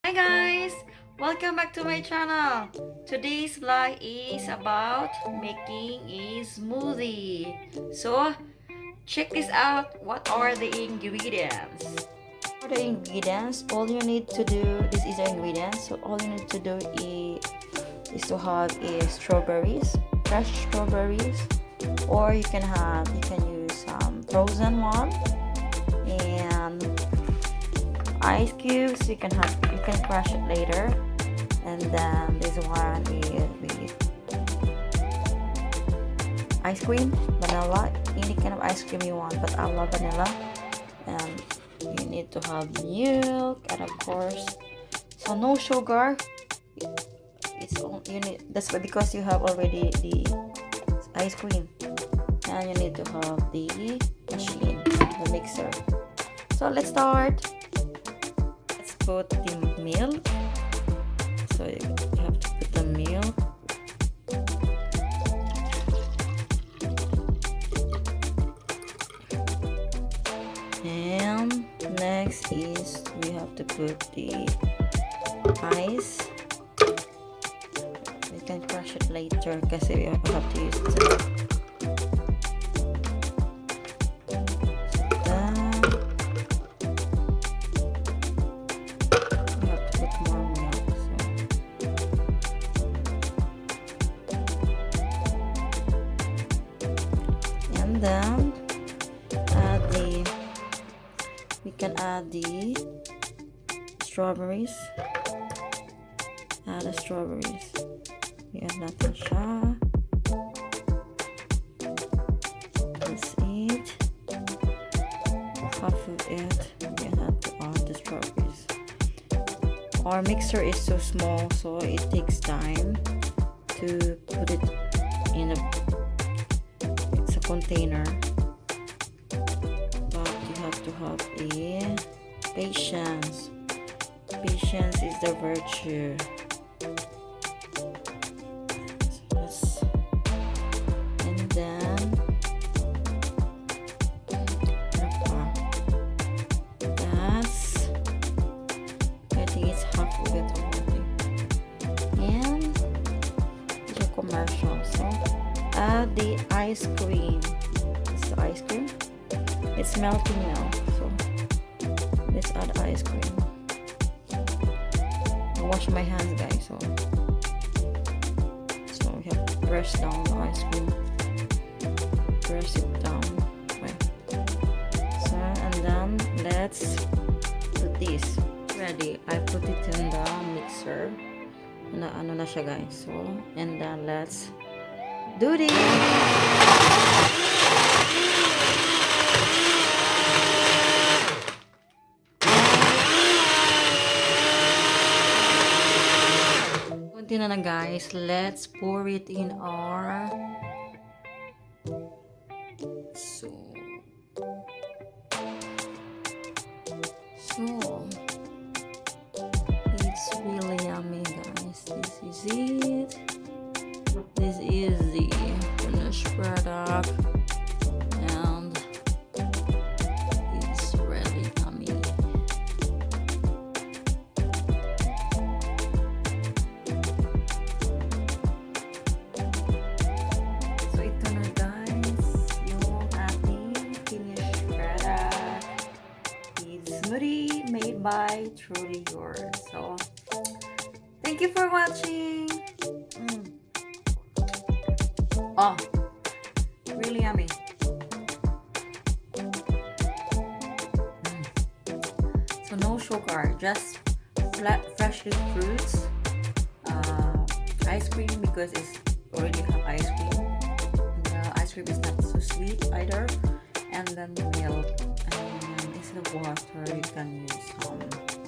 Hi guys! Welcome back to my channel. Today's vlog is about making a smoothie. So, check this out. What are the ingredients? For the ingredients, all you need to do, this is the ingredients. So all you need to do is to have strawberries, fresh strawberries, or you can use frozen one, and ice cubes. You can crush it later. And then this one is with ice cream, vanilla, any kind of ice cream you want, but I love vanilla. And you need to have milk, and of course, so no sugar. It's all you need. That's because you have already the ice cream, and you need to have the machine, the mixer. So let's start. Let's put the milk. So you have to put the milk. And next is we have to put the ice. We can crush it later because we have to use it. Then we can add the strawberries. Add the strawberries. We add nothing siya. That's it. Half of it. We have to add the strawberries. Our mixer is so small, so it takes time to put it in a container, but you have to have a patience. Patience is the virtue. So and then that's, I think it's half of it already. And the commercial, so add the ice cream. This is the ice cream. It's melting now, so let's add ice cream. I wash my hands, guys. So we have to press down the ice cream. Press it down. Okay. So and then let's put this. Ready? I put it in the mixer. Na ano na siya, guys. So and then let's do this. Continue na, guys. Let's pour it in our so it's really yummy, guys. This is it. This is the finished product, and it's really yummy. So ito na, guys, yung ating finished product. It's smoothie made by Truly Yours. So thank you for watching. Oh, really yummy. So no sugar, just freshly fruits, ice cream because it's already have ice cream. The ice cream is not so sweet either, and then milk. And instead of water, you can use some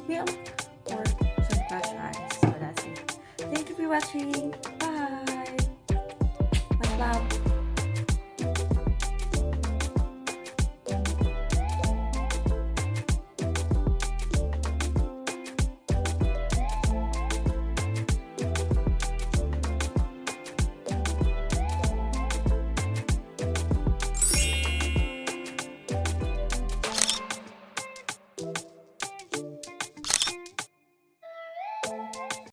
milk or some crushed ice. So that's it. Thank you for watching. Bye. Much love.